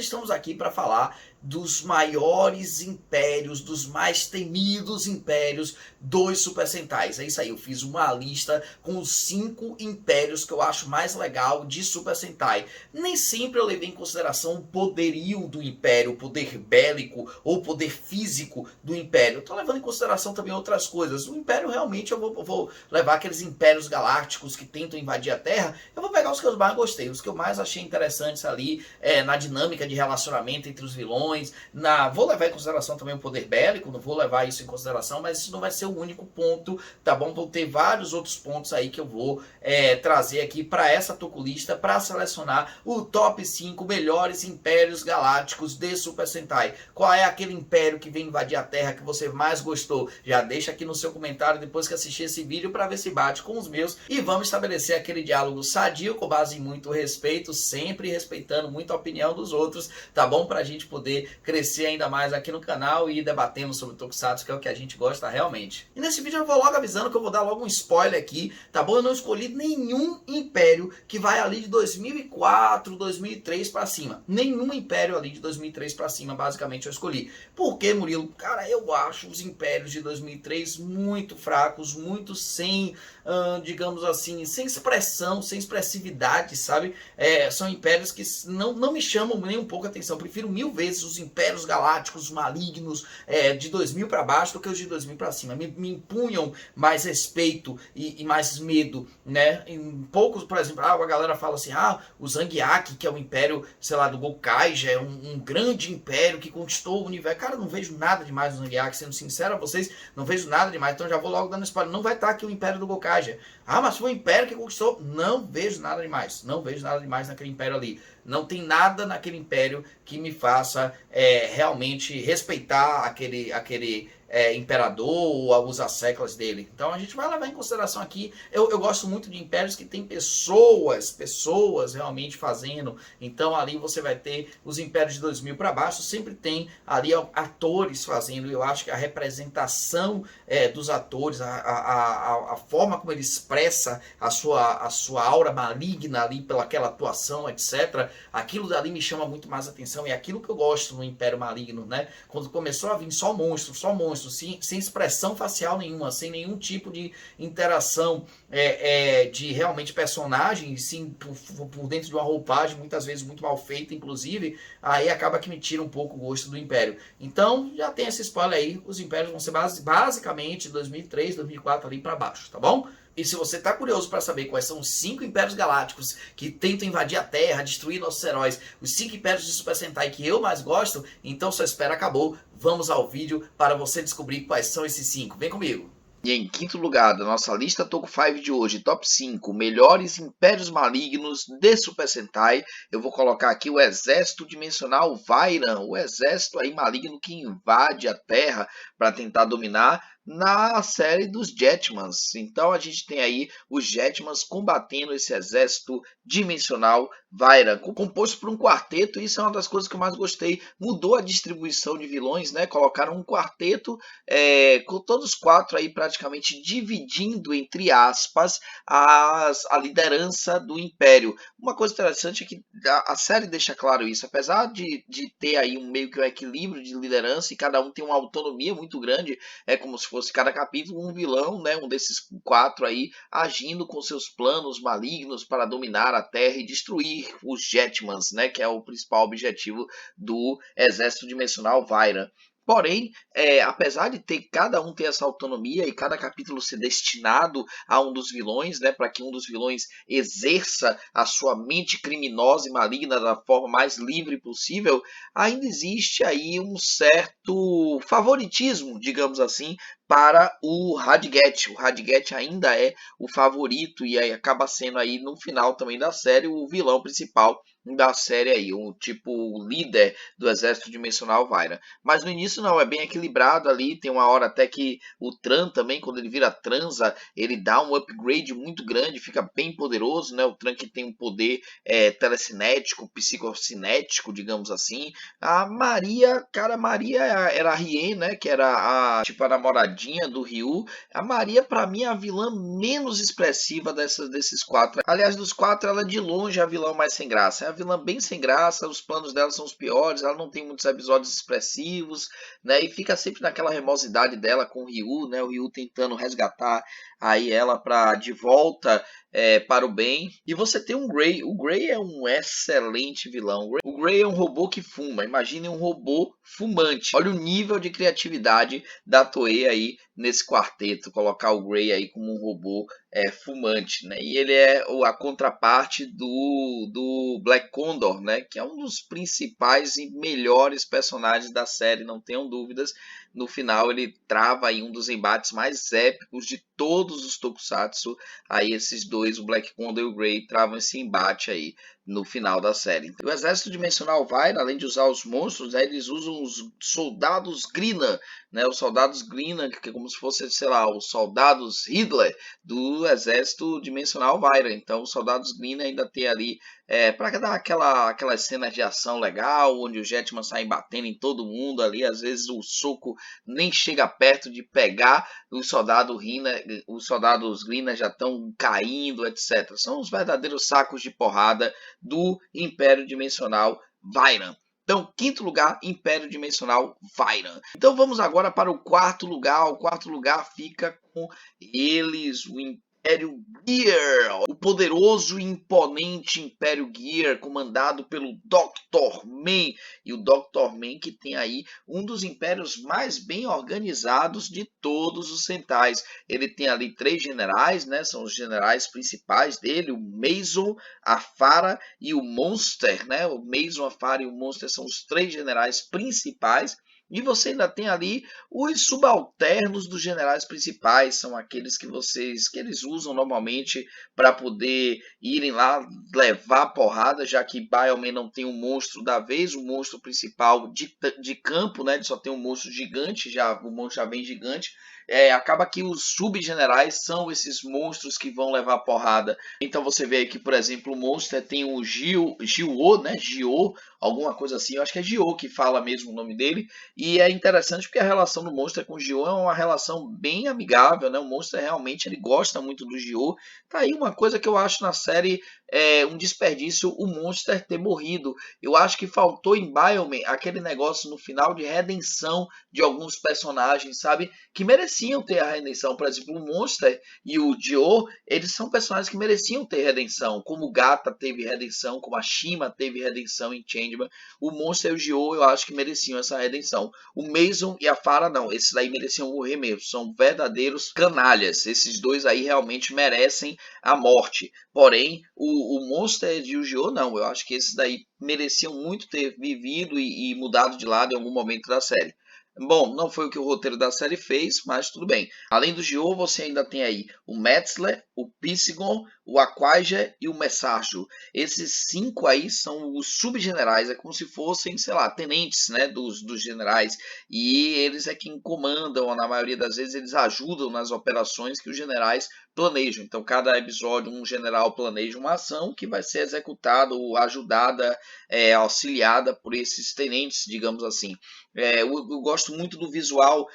estamos aqui para falar dos maiores impérios, dos mais temidos impérios dos Super Sentais. É isso aí, eu fiz uma lista com os 5 impérios que eu acho mais legal de Super Sentai. Nem sempre eu levei em consideração o poderio do império, o poder bélico ou o poder físico do império. Eu tô levando em consideração também outras coisas. O império realmente eu vou levar aqueles impérios galácticos que tentam invadir a Terra. Eu vou pegar os que eu mais gostei, os que eu mais achei interessantes ali, na dinâmica de relacionamento entre os vilões. Vou levar em consideração também o poder bélico, não vou levar isso em consideração, mas isso não vai ser o único ponto, tá bom? Vou ter vários outros pontos aí que eu vou trazer aqui para essa tokulista, para selecionar o top 5 melhores impérios galácticos de Super Sentai. Qual é aquele império que vem invadir a Terra que você mais gostou? Já deixa aqui no seu comentário depois que assistir esse vídeo para ver se bate com os meus, e vamos estabelecer aquele diálogo sadio com base em muito respeito, sempre respeitando muito a opinião dos outros, tá bom? Pra gente poder crescer ainda mais aqui no canal e ir debatendo sobre Tokusatsu, que é o que a gente gosta realmente. E nesse vídeo eu vou logo avisando que eu vou dar logo um spoiler aqui, tá bom? Eu não escolhi nenhum império que vai ali de 2004, 2003 pra cima. Nenhum império ali de 2003 pra cima, basicamente, eu escolhi. Por que, Murilo? Cara, eu acho os impérios de 2003 muito fracos, muito sem, digamos assim, sem expressão, sem expressividade, sabe? São impérios que não me chamam nem um pouco a atenção. Eu prefiro 1000 vezes os impérios galácticos malignos de 2000 para baixo do que os de 2000 para cima. Me impunham mais respeito e mais medo, né? Em poucos, por exemplo, a galera fala assim, o Zangiak, que é o império, sei lá, do Gokaiger, é um grande império que conquistou o universo. Cara, eu não vejo nada demais no Zangiak, sendo sincero a vocês, não vejo nada demais, então já vou logo dando spoiler. Não vai estar aqui o império do Gokaiger. Mas foi o império que conquistou. Não vejo nada demais, não vejo nada demais naquele império ali. Não tem nada naquele império que me faça realmente respeitar aquele imperador ou os asseclas dele. Então a gente vai levar em consideração aqui. Eu gosto muito de impérios que tem pessoas realmente fazendo. Então ali você vai ter os impérios de 2000 para baixo, sempre tem ali atores fazendo. Eu acho que a representação dos atores, a forma como ele expressa a sua aura maligna ali pelaquela atuação, etc. Aquilo dali me chama muito mais atenção, e é aquilo que eu gosto no Império Maligno, né? Quando começou a vir só monstro, sem expressão facial nenhuma, sem nenhum tipo de interação de realmente personagem, sim, por dentro de uma roupagem, muitas vezes muito mal feita, inclusive, aí acaba que me tira um pouco o gosto do Império. Então, já tem esse spoiler aí, os Impérios vão ser basicamente 2003, 2004 ali para baixo, tá bom? E se você está curioso para saber quais são os 5 impérios galácticos que tentam invadir a Terra, destruir nossos heróis, os 5 impérios de Super Sentai que eu mais gosto, então sua espera acabou. Vamos ao vídeo para você descobrir quais são esses 5. Vem comigo! E em quinto lugar da nossa lista Toku 5 de hoje, top 5 melhores impérios malignos de Super Sentai, eu vou colocar aqui o Exército Dimensional Vairan, o exército aí maligno que invade a Terra para tentar dominar na série dos Jetmans. Então a gente tem aí os Jetmans combatendo esse exército dimensional Vairan, composto por um quarteto. Isso é uma das coisas que eu mais gostei. Mudou a distribuição de vilões, né? Colocaram um quarteto com todos os 4 aí praticamente dividindo, entre aspas, a liderança do Império. Uma coisa interessante é que a série deixa claro isso, apesar de ter aí meio que um equilíbrio de liderança e cada um tem uma autonomia muito grande, é como se fosse cada capítulo um vilão, né, um desses 4 aí, agindo com seus planos malignos para dominar a Terra e destruir os Jetmans, né, que é o principal objetivo do Exército Dimensional Vairan. Porém, apesar de cada um ter essa autonomia e cada capítulo ser destinado a um dos vilões, né, para que um dos vilões exerça a sua mente criminosa e maligna da forma mais livre possível, ainda existe aí um certo favoritismo, digamos assim, para o Radiguet. O Radiguet ainda é o favorito e aí acaba sendo aí no final também da série o vilão principal da série aí, o tipo líder do Exército Dimensional Vairan. Mas no início não, é bem equilibrado ali, tem uma hora até que o Tran também, quando ele vira Transa, ele dá um upgrade muito grande, fica bem poderoso, né? O Tran que tem um poder telecinético, psicocinético, digamos assim. A Maria, cara, a Maria era a Rien, né? Que era a namoradinha do Ryu. A Maria, pra mim, é a vilã menos expressiva desses 4. Aliás, dos 4, ela é de longe a vilã mais sem graça. É a vilã bem sem graça, os planos dela são os piores, ela não tem muitos episódios expressivos, né? E fica sempre naquela remosidade dela com o Ryu, né? O Ryu tentando resgatar aí ela para de volta para o bem. E você tem um Gray. O Gray é um excelente vilão. O Gray é um robô que fuma. Imagine um robô fumante. Olha o nível de criatividade da Toei aí nesse quarteto. Colocar o Gray aí como um robô fumante, né? E ele é a contraparte do Black Condor, né? Que é um dos principais e melhores personagens da série, não tenham dúvidas. No final ele trava aí um dos embates mais épicos de todos os tokusatsu. Aí esses dois, o Black Condor e o Gray, travam esse embate aí no final da série. O Exército Dimensional Vaira, além de usar os monstros, né, eles usam os soldados Grina, né, os soldados Grina, que é como se fosse, sei lá, os soldados Hitler do Exército Dimensional Vaira. Então os soldados Grina ainda tem ali para dar aquelas cenas de ação legal, onde o Jetman sai batendo em todo mundo ali, às vezes o soco nem chega perto de pegar os soldados Grina já estão caindo, etc. São os verdadeiros sacos de porrada do Império Dimensional Vyran. Então, quinto lugar, Império Dimensional Vyran. Então vamos agora para o quarto lugar. O quarto lugar fica com eles, o Império Gear, o poderoso e imponente Império Gear, comandado pelo Dr. Man. E o Dr. Man que tem aí um dos impérios mais bem organizados de todos os Sentais. Ele tem ali 3 generais, né? São os generais principais dele, o Mason, a Fara e o Monster, né? O Mason, a Fara e o Monster são os 3 generais principais. E você ainda tem ali os subalternos dos generais principais, são aqueles que eles usam normalmente para poder irem lá levar porrada, já que Bioman não tem um monstro da vez, o monstro principal de campo, né? Ele só tem um monstro gigante, o monstro já vem gigante. Acaba que os subgenerais são esses monstros que vão levar porrada. Então você vê aqui, por exemplo, o Monster tem o Gio, né? Gio, alguma coisa assim, eu acho que é Gio que fala mesmo o nome dele. E é interessante porque a relação do Monster com o Gio é uma relação bem amigável, né? O Monster realmente ele gosta muito do Gio. Tá aí uma coisa que eu acho na série um desperdício o Monster ter morrido. Eu acho que faltou em Bioman aquele negócio no final de redenção de alguns personagens, sabe? Que mereciam ter a redenção. Por exemplo, o Monster e o Dio, eles são personagens que mereciam ter redenção. Como o Gata teve redenção, como a Shima teve redenção em Changeman. O Monster e o Dio eu acho que mereciam essa redenção. O Mason e a Fara não, esses aí mereciam morrer mesmo, são verdadeiros canalhas, esses dois aí realmente merecem a morte, porém o Monster e o Gio não, eu acho que esses daí mereciam muito ter vivido e mudado de lado em algum momento da série. Bom, não foi o que o roteiro da série fez, mas tudo bem. Além do Gio, você ainda tem aí o Metzler, o Psigon, o Aquaja e o Messarjo. Esses 5 aí são os subgenerais, é como se fossem, sei lá, tenentes, né, dos generais. E eles é quem comandam, na maioria das vezes eles ajudam nas operações que os generais planejam. Então, cada episódio, um general planeja uma ação que vai ser executada ou ajudada, auxiliada por esses tenentes, digamos assim. Eu gosto muito do visual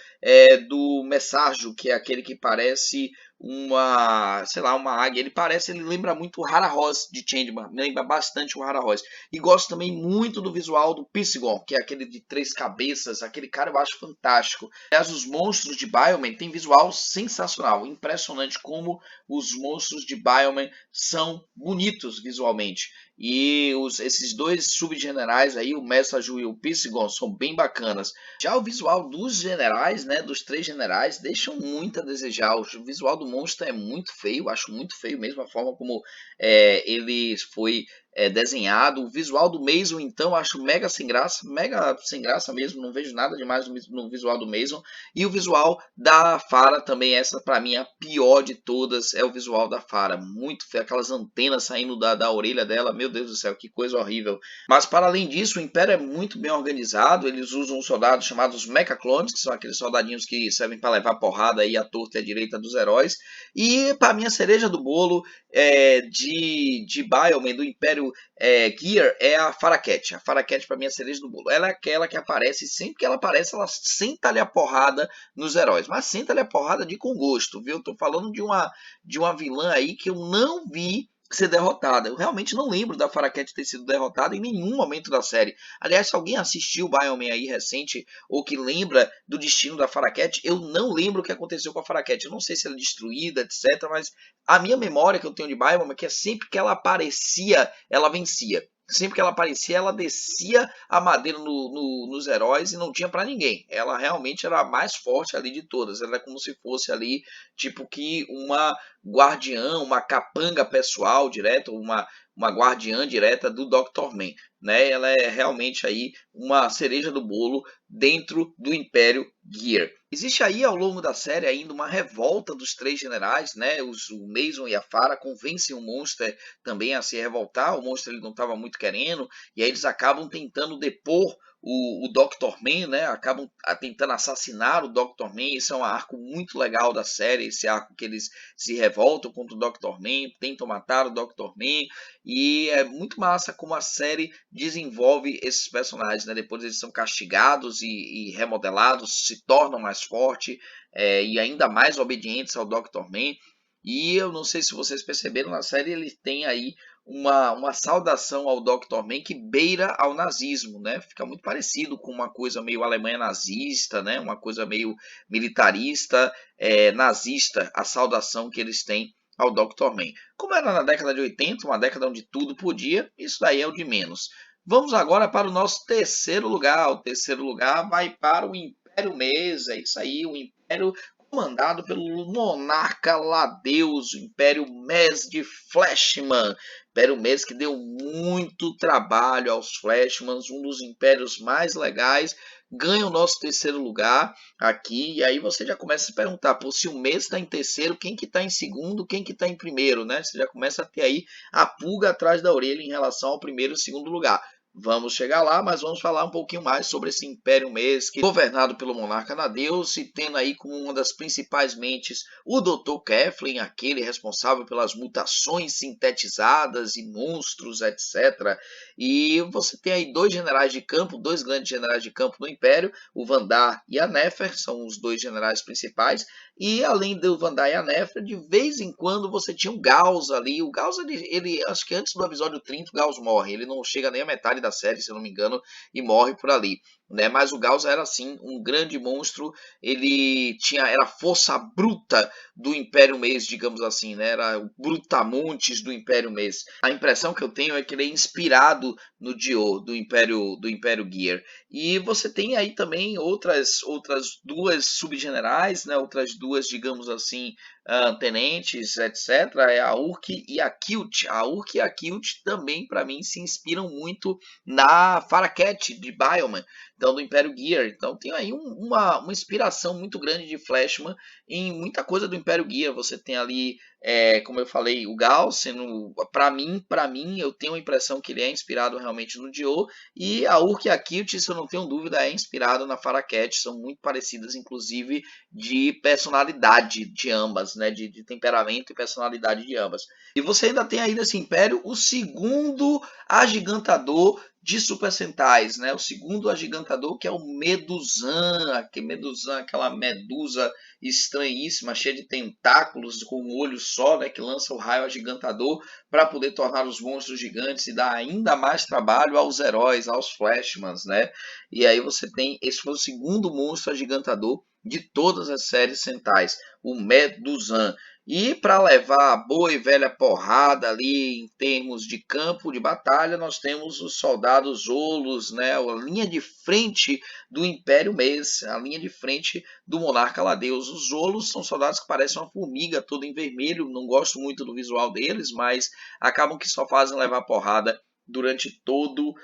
do Messarjo, que é aquele que parece uma águia. Ele lembra muito o Hara-Ross de Changeman, lembra bastante o Hara-Ross. E gosto também muito do visual do Psigon, que é aquele de 3 cabeças, aquele cara eu acho fantástico. Aliás, os monstros de Bioman têm visual sensacional, impressionante como os monstros de Bioman são bonitos visualmente. E esses dois subgenerais aí, o Messaju e o Psigon, são bem bacanas. Já o visual dos generais, né, dos 3 generais, deixam muito a desejar. O visual do monstro é muito feio, acho muito feio mesmo a forma como ele foi desenhado. O visual do Mason, então, acho mega sem graça mesmo, não vejo nada demais no visual do Mason. E o visual da Fara também, essa para mim é a pior de todas, é o visual da Fara, muito feio, aquelas antenas saindo da orelha dela, meu Deus do céu, que coisa horrível. Mas para além disso, o Império é muito bem organizado, eles usam soldados chamados Mechaclones, que são aqueles soldadinhos que servem para levar porrada aí à torta e à direita dos heróis. E para mim a cereja do bolo de Bioman, do Império Gear, é a Faraquete. A Faraquete para mim é a cereja do bolo. Ela é aquela que aparece, sempre que ela aparece, ela senta-lhe a porrada nos heróis. Mas senta-lhe a porrada de com gosto, viu? Eu tô falando de uma vilã aí que eu não vi ser derrotada. Eu realmente não lembro da Faraquete ter sido derrotada em nenhum momento da série. Aliás, se alguém assistiu o Bioman aí recente ou que lembra do destino da Faraquete, eu não lembro o que aconteceu com a Faraquete. Eu não sei se ela é destruída, etc. Mas a minha memória que eu tenho de Bioman é que sempre que ela aparecia, ela vencia. Sempre que ela aparecia, ela descia a madeira nos heróis e não tinha para ninguém. Ela realmente era a mais forte ali de todas. Ela é como se fosse ali, tipo que uma guardiã, uma capanga pessoal direto, uma guardiã direta do Dr. Man, né? Ela é realmente aí uma cereja do bolo dentro do Império Gear. Existe aí ao longo da série ainda uma revolta dos três generais, né? O Mason e a Farah convencem o Monster também a se revoltar. O Monster ele não estava muito querendo e aí eles acabam tentando depor o Dr. Man, né? Acabam tentando assassinar o Dr. Man. Esse é um arco muito legal da série, esse arco que eles se revoltam contra o Dr. Man, tentam matar o Dr. Man, e é muito massa como a série desenvolve esses personagens, né? Depois eles são castigados e remodelados, se tornam mais fortes e ainda mais obedientes ao Dr. Man. E eu não sei se vocês perceberam, na série ele tem aí uma saudação ao Dr. Man que beira ao nazismo, né? Fica muito parecido com uma coisa meio Alemanha nazista, né? Uma coisa meio militarista, nazista, a saudação que eles têm ao Dr. Man. Como era na década de 80, uma década onde tudo podia, isso daí é o de menos. Vamos agora para o nosso terceiro lugar. O terceiro lugar vai para o Império Mesa. É isso aí, o Império comandado pelo monarca Ladeus, o Império Mes de Flashman. Império Mes que deu muito trabalho aos Flashmans, um dos impérios mais legais, ganha o nosso terceiro lugar aqui, e aí você já começa a se perguntar, pô, se o Mês está em terceiro, quem que está em segundo, quem que está em primeiro, né? Você já começa a ter aí a pulga atrás da orelha em relação ao primeiro e segundo lugar. Vamos chegar lá, mas vamos falar um pouquinho mais sobre esse Império Mês, que é governado pelo monarca Nadeus e tendo aí como uma das principais mentes o Dr. Keflin, aquele responsável pelas mutações sintetizadas e monstros, etc. E você tem aí dois generais de campo, dois grandes generais de campo no Império, o Vandar e a Nefer, são os dois generais principais. E além do Vandar e a Nefer, de vez em quando você tinha o Gauss ali. O Gauss, ele acho que antes do episódio 30, o Gauss morre. Ele não chega nem à metade da série, se eu não me engano, e morre por ali. Né? Mas o Gauss era assim um grande monstro. Ele era a força bruta do Império Mês, digamos assim, né? Era o Brutamontes do Império Mês. A impressão que eu tenho é que ele é inspirado no Dio do Império Gear. E você tem aí também outras duas subgenerais, né? Outras duas, digamos assim, tenentes, etc. É a Urk e a Kilt. A Urk e a Kilt também, para mim, se inspiram muito na Faraquete de Bioman, então do Império Gear. Então tem aí uma inspiração muito grande de Flashman em muita coisa do Império Gear. Você tem ali, como eu falei, o Gauss sendo, para mim, eu tenho a impressão que ele é inspirado realmente no Dio, e a Urk e a Kilt, se eu não tenho dúvida, é inspirado na Faraquete. São muito parecidas, inclusive, de personalidade de ambas, né? De temperamento e personalidade de ambas. E você ainda tem aí nesse Império o segundo agigantador de Super Sentais, né? O segundo agigantador, que é o Meduzan, aquela medusa estranhíssima, cheia de tentáculos, com um olho só, né? Que lança o raio agigantador para poder tornar os monstros gigantes e dar ainda mais trabalho aos heróis, aos Flashmans, né? E aí você tem, esse foi o segundo monstro agigantador de todas as séries Sentais, o Meduzan. E para levar a boa e velha porrada ali em termos de campo de batalha, nós temos os soldados Zolos, né? A linha de frente do Império Mês, a linha de frente do monarca Ladeus. Os Zolos são soldados que parecem uma formiga toda em vermelho, não gosto muito do visual deles, mas acabam que só fazem levar porrada durante todo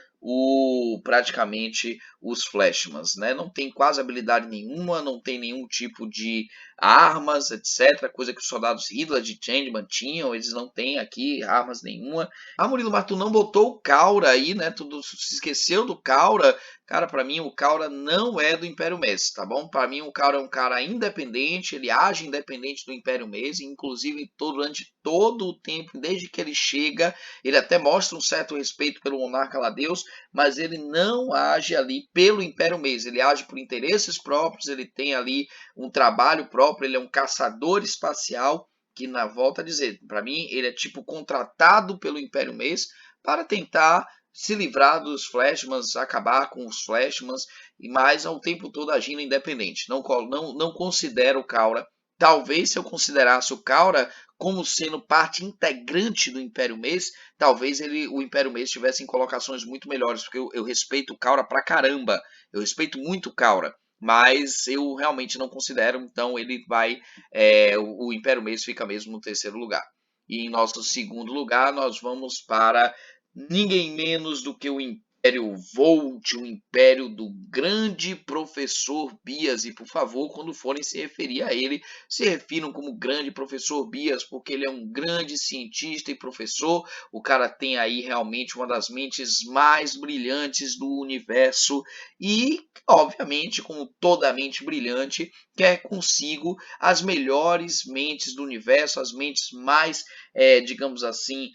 praticamente os Flashmans, né? Não tem quase habilidade nenhuma, não tem nenhum tipo de armas, etc. Coisa que os soldados Hitler de Changeman tinham, eles não têm aqui armas nenhuma. Murilo, mas tu não botou o Caura aí, né? Tu se esqueceu do Caura. Cara, para mim o Caura não é do Império Mês, tá bom? Para mim o Caura é um cara independente, ele age independente do Império Mês, inclusive durante todo o tempo, desde que ele chega, ele até mostra um certo respeito pelo monarca Ladeus, mas ele não age ali pelo Império Mês, ele age por interesses próprios, ele tem ali um trabalho próprio, ele é um caçador espacial que na volta a dizer, para mim ele é tipo contratado pelo Império Mês para tentar se livrar dos Flashmans, acabar com os Flashmans, e mais ao tempo todo agindo independente. Não considero o Caldra. Talvez se eu considerasse o Caldra como sendo parte integrante do Império Mês, talvez o Império Mês estivesse em colocações muito melhores, porque eu respeito o Caldra pra caramba. Eu respeito muito o Caldra, mas eu realmente não considero, então ele vai, o Império Mês fica mesmo no terceiro lugar. E em nosso segundo lugar, nós vamos para ninguém menos do que o Império Volt, o Império do grande professor Bias. E por favor, quando forem se referir a ele, se refiram como grande professor Bias, porque ele é um grande cientista e professor. O cara tem aí realmente uma das mentes mais brilhantes do universo e, obviamente, como toda mente brilhante, quer consigo as melhores mentes do universo, as mentes mais, digamos assim,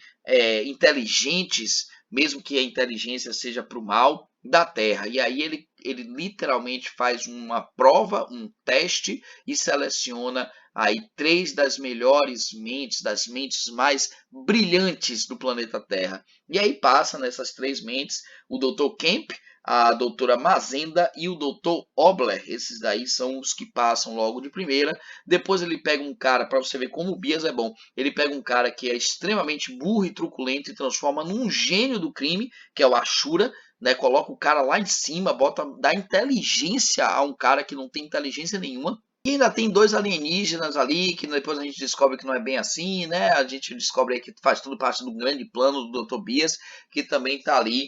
inteligentes, mesmo que a inteligência seja para o mal, da Terra. E aí ele literalmente faz uma prova, um teste e seleciona aí 3 das melhores mentes, das mentes mais brilhantes do planeta Terra. E aí passa nessas 3 mentes o Dr. Kemp, a doutora Mazenda e o Dr. Obler. Esses daí são os que passam logo de primeira. Depois ele pega um cara, para você ver como o Bias é bom, ele pega um cara que é extremamente burro e truculento e transforma num gênio do crime, que é o Ashura, né? Coloca o cara lá em cima, dá inteligência a um cara que não tem inteligência nenhuma. E ainda tem 2 alienígenas ali, que depois a gente descobre que não é bem assim, né? A gente descobre que faz tudo parte do grande plano do Dr. Bias, que também está ali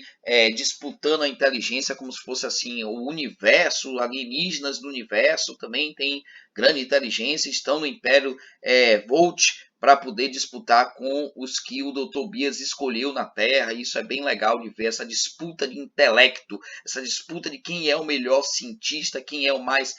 disputando a inteligência como se fosse assim o universo, alienígenas do universo também tem grande inteligência, estão no Império Volt para poder disputar com os que o Dr. Bias escolheu na Terra. Isso é bem legal de ver, essa disputa de intelecto, essa disputa de quem é o melhor cientista, quem é o mais,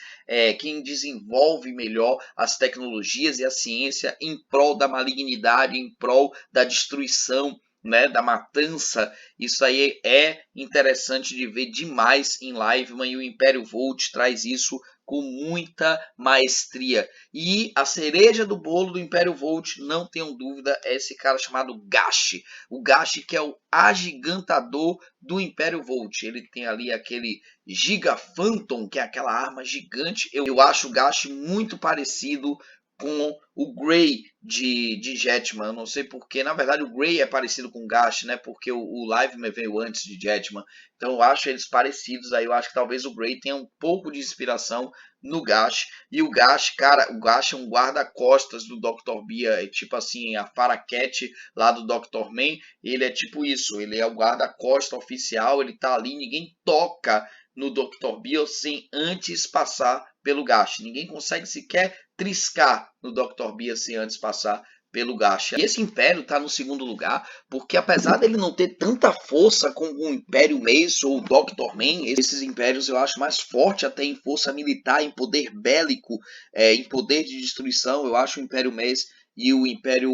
quem desenvolve melhor as tecnologias e a ciência em prol da malignidade, em prol da destruição, né, da matança. Isso aí é interessante de ver demais em Liveman, e o Império Volt traz isso com muita maestria. E a cereja do bolo do Império Volt, não tenham dúvida, é esse cara chamado Gash. O Gash, que é o agigantador do Império Volt. Ele tem ali aquele Giga Phantom, que é aquela arma gigante. Eu acho o Gash muito parecido com o Grey de Jetman. Eu não sei porque, na verdade o Grey é parecido com o Gash, né? Porque o Liveman veio antes de Jetman. Então eu acho eles parecidos. Aí eu acho que talvez o Grey tenha um pouco de inspiração no Gash. E o Gash, cara, o Gash é um guarda-costas do Dr. Bia. É tipo assim, a Paraquete lá do Dr. Man. Ele é tipo isso. Ele é o guarda-costas oficial. Ele tá ali, ninguém toca no Dr. Bia sem antes passar pelo Gash. Ninguém consegue sequer triscar no Dr. Bia sem antes passar pelo Gacha. E esse Império está no segundo lugar, porque apesar dele não ter tanta força como o Império Mace ou o Dr. Man, esses impérios eu acho mais forte até em força militar, em poder bélico, em poder de destruição. Eu acho o Império Mace e o Império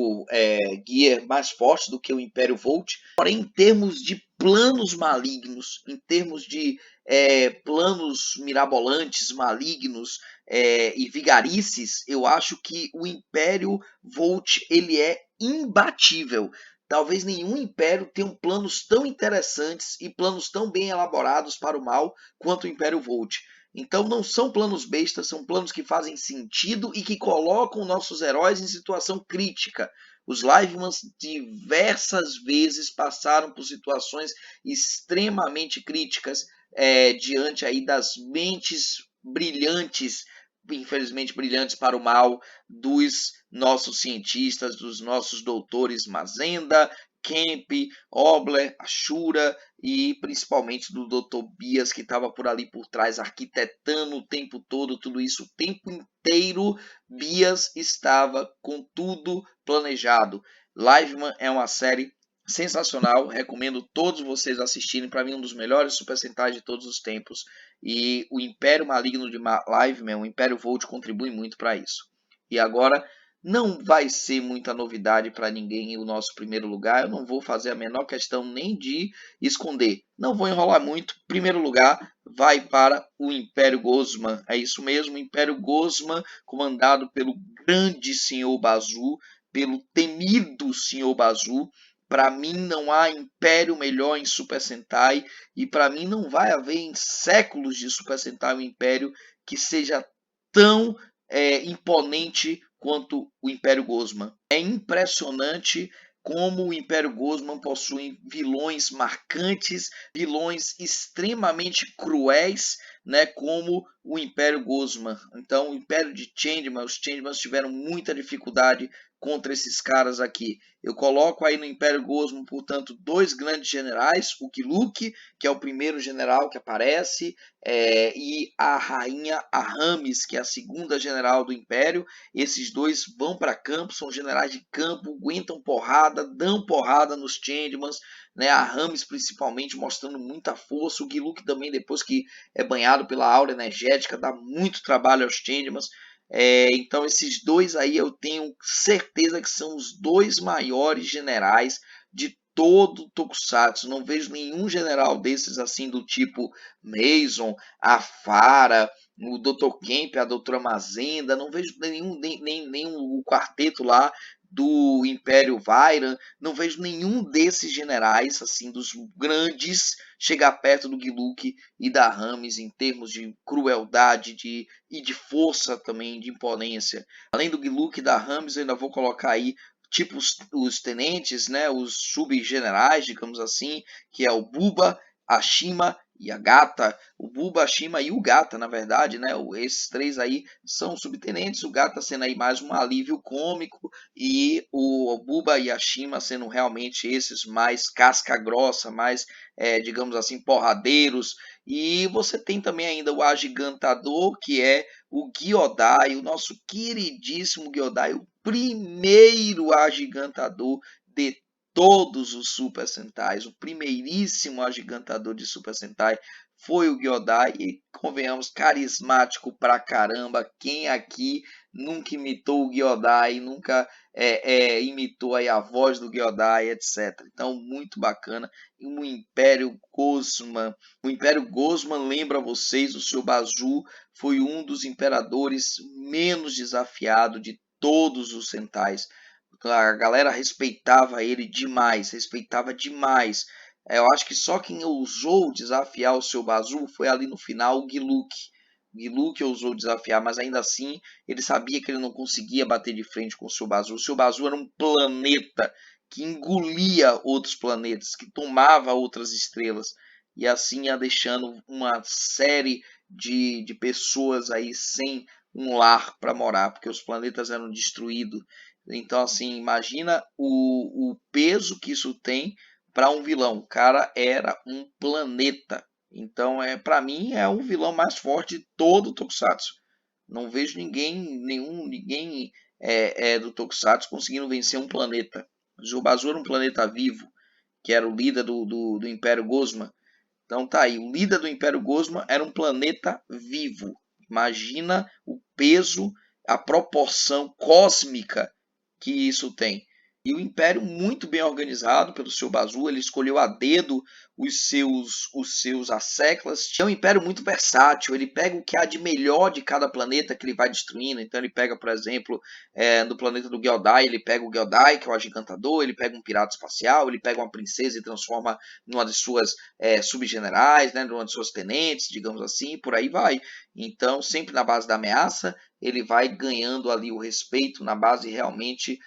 Gear mais forte do que o Império Volt. Porém, em termos de planos malignos, em termos de planos mirabolantes, malignos, e vigarices, eu acho que o Império Volt ele é imbatível. Talvez nenhum império tenha planos tão interessantes e planos tão bem elaborados para o mal quanto o Império Volt. Então não são planos bestas, são planos que fazem sentido e que colocam nossos heróis em situação crítica. Os Livemans diversas vezes passaram por situações extremamente críticas diante aí das mentes brilhantes, infelizmente brilhantes para o mal, dos nossos cientistas, dos nossos doutores Mazenda, Kemp, Obler, Ashura e principalmente do Dr. Bias, que estava por ali por trás arquitetando o tempo todo, tudo isso o tempo inteiro. Bias estava com tudo planejado. Liveman é uma série sensacional, recomendo todos vocês assistirem. Para mim, um dos melhores Super Sentai de todos os tempos. E o Império Maligno de Liveman, o Império Volt, contribui muito para isso. E agora Não vai ser muita novidade para ninguém o nosso primeiro lugar. Eu não vou fazer a menor questão nem de esconder. Não vou enrolar muito. Primeiro lugar vai para o Império Gozman. É isso mesmo, Império Gozman, comandado pelo grande Senhor Bazu, pelo temido Senhor Bazu. Para mim não há império melhor em Super Sentai e para mim não vai haver em séculos de Super Sentai um império que seja tão imponente quanto o Império Gozman. É impressionante como o Império Gozman possui vilões marcantes, vilões extremamente cruéis, né, como o Império Gozman. Então, o Império de Changeman, os Changemans tiveram muita dificuldade contra esses caras aqui. Eu coloco aí no Império Gozman, portanto, dois grandes generais, o Kiluk, que é o primeiro general que aparece, e a rainha Aramis, que é a segunda general do Império. Esses dois vão para campo, são generais de campo, aguentam porrada, dão porrada nos Changemans, né? A Aramis principalmente mostrando muita força, o Kiluk também depois que é banhado pela aura energética, dá muito trabalho aos Changemans. Então esses dois aí eu tenho certeza que são os dois maiores generais de todo o Tokusatsu. Não vejo nenhum general desses assim do tipo Mason, a Fara, o Dr. Kemp, a Doutora Mazenda. Não vejo nem o quarteto lá do Império Vairan. Não vejo nenhum desses generais assim dos grandes chegar perto do Giluk e da Rames em termos de crueldade e de força também, de imponência. Além do Giluk e da Rames, eu ainda vou colocar aí tipo os tenentes, né, os subgenerais, digamos assim, que é o Buba, a Shima e a Gata. O Buba, a Shima e o Gata, na verdade, né, esses três aí são subtenentes, o Gata sendo aí mais um alívio cômico e o Buba e a Shima sendo realmente esses mais casca grossa, mais, digamos assim, porradeiros. E você tem também ainda o Agigantador, que é o Gyodai, o nosso queridíssimo Gyodai, o primeiro agigantador de todos os Super Sentais, o primeiríssimo agigantador de Super Sentai foi o Gyodai e, convenhamos, carismático pra caramba. Quem aqui nunca imitou o Gyodai, nunca imitou aí a voz do Gyodai, etc. Então, muito bacana. E o Império Gozman. O Império Gozman lembra a vocês, o seu Bazu foi um dos imperadores menos desafiados de todos os Sentais. A galera respeitava ele demais, respeitava demais. Eu acho que só quem ousou desafiar o seu Bazu foi ali no final o Giluk. O Giluk ousou desafiar, mas ainda assim ele sabia que ele não conseguia bater de frente com o seu Bazu. O seu Bazu era um planeta que engolia outros planetas, que tomava outras estrelas. E assim ia deixando uma série de pessoas aí sem um lar para morar, porque os planetas eram destruídos. Então, assim, imagina o peso que isso tem para um vilão. O cara era um planeta. Então, para mim, é o vilão mais forte de todo o Tokusatsu. Não vejo ninguém do Tokusatsu conseguindo vencer um planeta. Zubazu era um planeta vivo, que era o líder do Império Gozman. Então tá aí, o líder do Império Gozman era um planeta vivo. Imagina o peso, a proporção cósmica que isso tem. E o Império, muito bem organizado pelo seu Bazu, ele escolheu a dedo os seus asseclas. É um Império muito versátil, ele pega o que há de melhor de cada planeta que ele vai destruindo. Então ele pega, por exemplo, no planeta do Gyodai, ele pega o Gyodai, que é o agigantador, ele pega um pirata espacial, ele pega uma princesa e transforma numa de suas subgenerais, né, numa de suas tenentes, digamos assim, por aí vai. Então, sempre na base da ameaça, ele vai ganhando ali o respeito na base realmente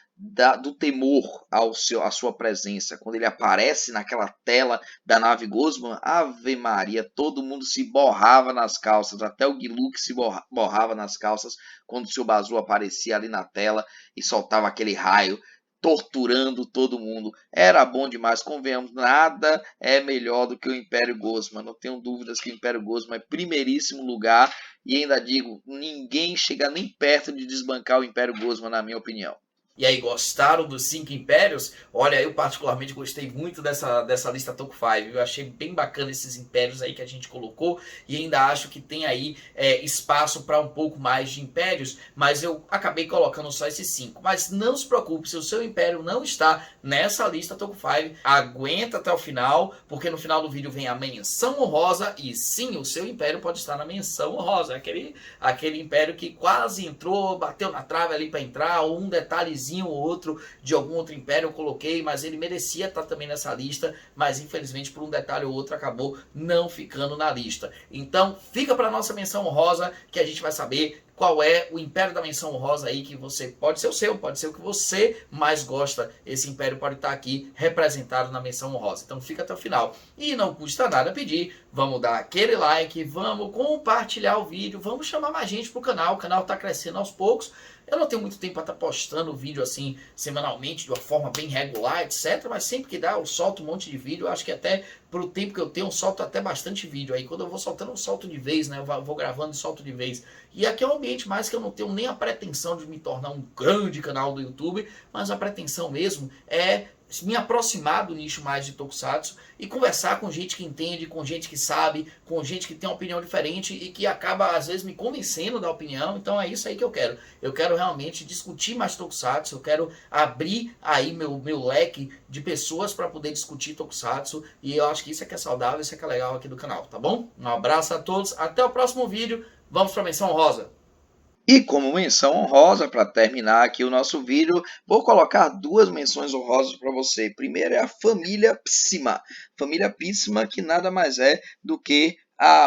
do temor à sua presença. Quando ele aparece naquela tela da nave Gozman, Ave Maria, todo mundo se borrava nas calças, até o Giluk se borrava nas calças quando o seu Bazu aparecia ali na tela e soltava aquele raio torturando todo mundo. Era bom demais, convenhamos, nada é melhor do que o Império Gozman. Não tenho dúvidas que o Império Gozman é primeiríssimo lugar e ainda digo, ninguém chega nem perto de desbancar o Império Gozman, na minha opinião. E aí, gostaram dos 5 impérios? Olha, eu particularmente gostei muito dessa lista Top 5. Eu achei bem bacana esses impérios aí que a gente colocou. E ainda acho que tem aí espaço para um pouco mais de impérios. Mas eu acabei colocando só esses 5. Mas não se preocupe, se o seu império não está nessa lista Top 5, aguenta até o final. Porque no final do vídeo vem a menção honrosa. E sim, o seu império pode estar na menção honrosa. Aquele império que quase entrou, bateu na trave ali para entrar. Ou um detalhezinho ou outro de algum outro império eu coloquei, mas ele merecia estar também nessa lista, mas infelizmente por um detalhe ou outro acabou não ficando na lista. Então fica para nossa menção honrosa que a gente vai saber qual é o império da menção honrosa aí que você pode ser o seu, pode ser o que você mais gosta. Esse império pode estar aqui representado na menção honrosa. Então fica até o final. E não custa nada pedir, vamos dar aquele like, vamos compartilhar o vídeo, vamos chamar mais gente pro canal. O canal está crescendo aos poucos. Eu não tenho muito tempo para estar postando vídeo assim semanalmente, de uma forma bem regular, etc. Mas sempre que dá, eu solto um monte de vídeo. Eu acho que até pro tempo que eu tenho, eu solto até bastante vídeo. Aí quando eu vou soltando, eu solto de vez, né? Eu vou gravando e solto de vez. E aqui é um ambiente mais que eu não tenho nem a pretensão de me tornar um grande canal do YouTube, mas a pretensão mesmo é me aproximar do nicho mais de Tokusatsu e conversar com gente que entende, com gente que sabe, com gente que tem uma opinião diferente e que acaba às vezes me convencendo da opinião. Então é isso aí que eu quero. Eu quero realmente discutir mais Tokusatsu, eu quero abrir aí meu leque de pessoas para poder discutir Tokusatsu e eu acho que isso é que é saudável, isso é que é legal aqui do canal, tá bom? Um abraço a todos, até o próximo vídeo, vamos para a menção rosa. E como menção honrosa, para terminar aqui o nosso vídeo, vou colocar duas menções honrosas para você. Primeiro é a família Psima. Família Psima que nada mais é do que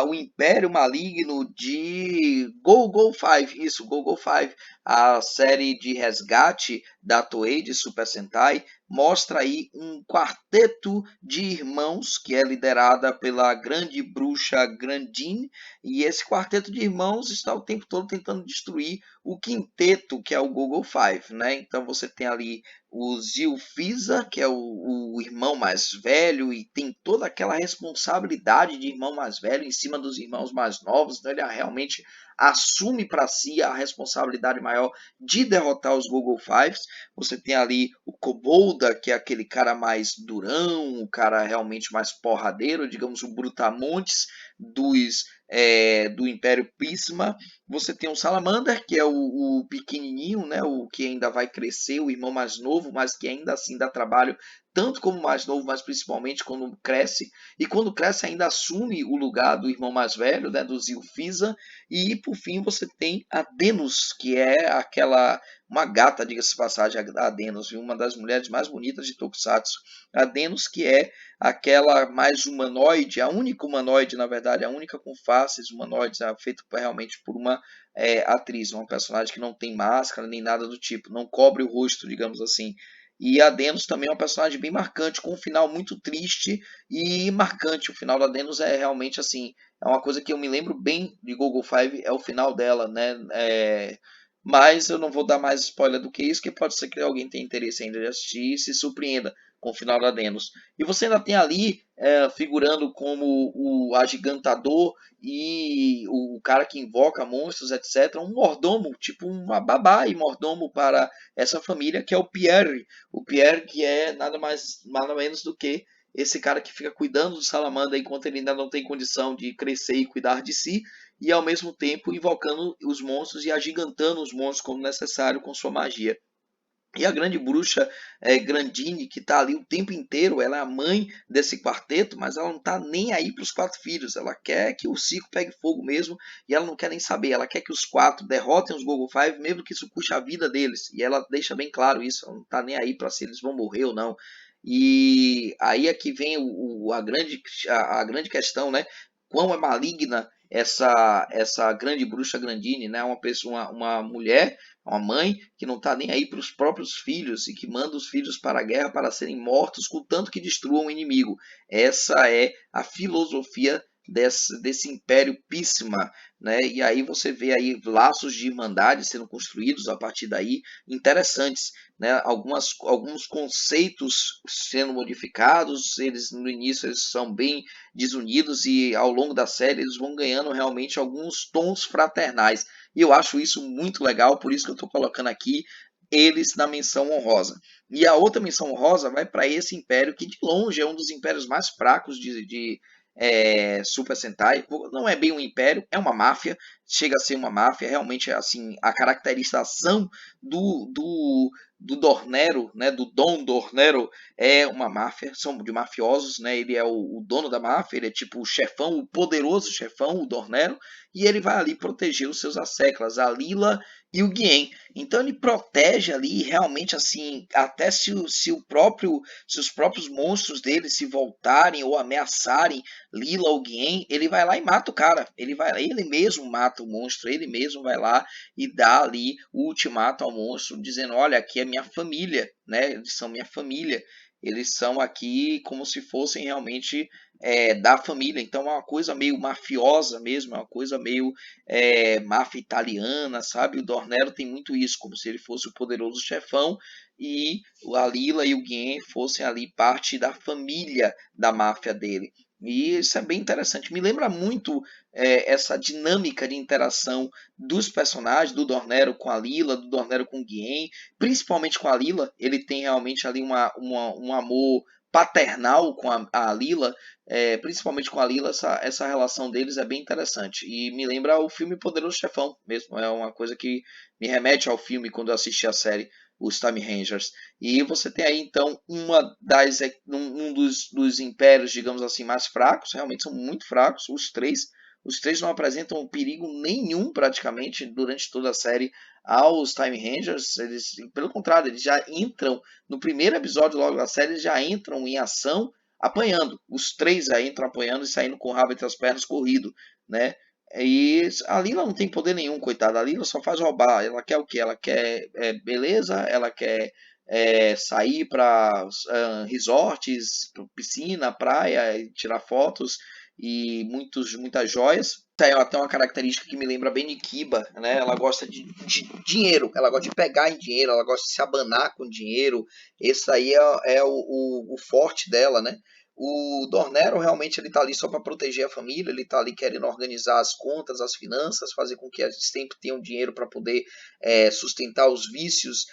o Império Maligno de Go-Go 5. Isso, Go-Go 5. A série de resgate da Toei de Super Sentai mostra aí um quarteto de irmãos que é liderada pela grande bruxa Grandine. E esse quarteto de irmãos está o tempo todo tentando destruir o quinteto, que é o Google Five, né? Então você tem ali o Zilfisa, que é o irmão mais velho, e tem toda aquela responsabilidade de irmão mais velho em cima dos irmãos mais novos. Então ele realmente assume para si a responsabilidade maior de derrotar os Google Fives. Você tem ali o Kobolda, que é aquele cara mais durão, o cara realmente mais porradeiro, digamos o Brutamontes do Império Prisma. Você tem o Salamander, que é o pequenininho, né, o que ainda vai crescer, o irmão mais novo, mas que ainda assim dá trabalho, tanto como mais novo, mas principalmente quando cresce. E quando cresce ainda assume o lugar do irmão mais velho, né, do Zilfisa. E por fim você tem a Denus, que é uma gata, diga-se de passagem, a Denus, uma das mulheres mais bonitas de Tokusatsu. A Denus, que é aquela mais humanoide, a única humanoide, na verdade, a única com faces humanoides, feita realmente por uma atriz, uma personagem que não tem máscara nem nada do tipo, não cobre o rosto, digamos assim. E a Denus também é uma personagem bem marcante, com um final muito triste e marcante. O final da Denus é realmente assim, é uma coisa que eu me lembro bem de Google Five, é o final dela, né? Mas eu não vou dar mais spoiler do que isso, que pode ser que alguém tenha interesse ainda de assistir e se surpreenda com o final da Denus. E você ainda tem ali, figurando como o agigantador e o cara que invoca monstros, etc., um mordomo, tipo uma babá e mordomo para essa família, que é o Pierre. O Pierre que é nada mais, nada menos do que esse cara que fica cuidando do Salamander enquanto ele ainda não tem condição de crescer e cuidar de si, e ao mesmo tempo invocando os monstros e agigantando os monstros como necessário com sua magia. E a grande bruxa Grandine, que está ali o tempo inteiro, ela é a mãe desse quarteto, mas ela não está nem aí para os 4 filhos. Ela quer que o circo pegue fogo mesmo e ela não quer nem saber. Ela quer que os 4 derrotem os Google Five, mesmo que isso custe a vida deles. E ela deixa bem claro isso. Ela não está nem aí para se eles vão morrer ou não. E aí é que vem a grande questão, né? Quão é maligna essa grande bruxa Grandine, né? Uma mulher, uma mãe que não está nem aí para os próprios filhos e que manda os filhos para a guerra para serem mortos, contanto que destruam o inimigo. Essa é a filosofia desse império Píssima, né? E aí você vê aí laços de irmandade sendo construídos a partir daí, interessantes, né? Alguns conceitos sendo modificados, eles no início eles são bem desunidos e ao longo da série eles vão ganhando realmente alguns tons fraternais. E eu acho isso muito legal, por isso que eu estou colocando aqui eles na menção honrosa. E a outra menção honrosa vai para esse império que de longe é um dos impérios mais fracos de Super Sentai. Não é bem um império, é uma máfia, chega a ser uma máfia, realmente assim, a caracterização do Dornero, né, do Dom Dornero, é uma máfia, são de mafiosos, né, ele é o dono da máfia, ele é tipo o chefão, o poderoso chefão, o Dornero, e ele vai ali proteger os seus asseclas, a Lila e o Guien. Então ele protege ali realmente assim, até se os próprios monstros dele se voltarem ou ameaçarem Lila ou Guien, ele vai lá e mata o cara. Ele mesmo mata o monstro, ele mesmo vai lá e dá ali o ultimato ao monstro, dizendo: olha, aqui é minha família, né? Eles são minha família. Eles são aqui como se fossem realmente da família. Então é uma coisa meio mafiosa mesmo, é uma coisa meio máfia italiana, sabe? O Dornero tem muito isso, como se ele fosse o poderoso chefão e a Lila e o Guien fossem ali parte da família da máfia dele. E isso é bem interessante. Me lembra muito essa dinâmica de interação dos personagens, do Dornero com a Lila, do Dornero com o Guien, principalmente com a Lila. Ele tem realmente ali um amor paternal com a Lila, principalmente com a Lila, essa relação deles é bem interessante. E me lembra o filme Poderoso Chefão mesmo. É uma coisa que me remete ao filme quando eu assisti a série, os Time Rangers. E você tem aí então um dos impérios, digamos assim, mais fracos, realmente são muito fracos, os três. Os três não apresentam perigo nenhum praticamente durante toda a série aos Time Rangers. Eles, pelo contrário, eles já entram no primeiro episódio logo da série, eles já entram em ação apanhando. Os três já entram apanhando e saindo com o rabo entre as pernas corrido, né? E a Lila não tem poder nenhum, coitada. A Lila só faz roubar. Ela quer o quê? Ela quer beleza, ela quer sair para resorts, piscina, praia, tirar fotos e muitas joias. Ela tem uma característica que me lembra bem Nikiba, né? Ela gosta de dinheiro, ela gosta de pegar em dinheiro, ela gosta de se abanar com dinheiro. Esse aí é o forte dela, né? O Dornero realmente ele tá ali só para proteger a família, ele tá ali querendo organizar as contas, as finanças, fazer com que eles sempre tenham dinheiro para poder sustentar os vícios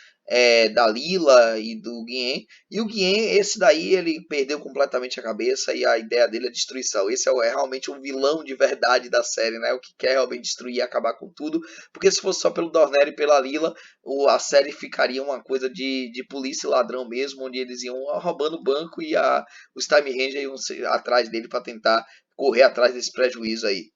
da Lila e do Guien. E o Guien, esse daí, ele perdeu completamente a cabeça e a ideia dele é destruição. Esse é realmente o vilão de verdade da série, né? O que quer realmente destruir e acabar com tudo. Porque se fosse só pelo Dornero e pela Lila, a série ficaria uma coisa de polícia e ladrão mesmo, onde eles iam roubando o banco e os Time Rangers iam atrás dele para tentar correr atrás desse prejuízo aí.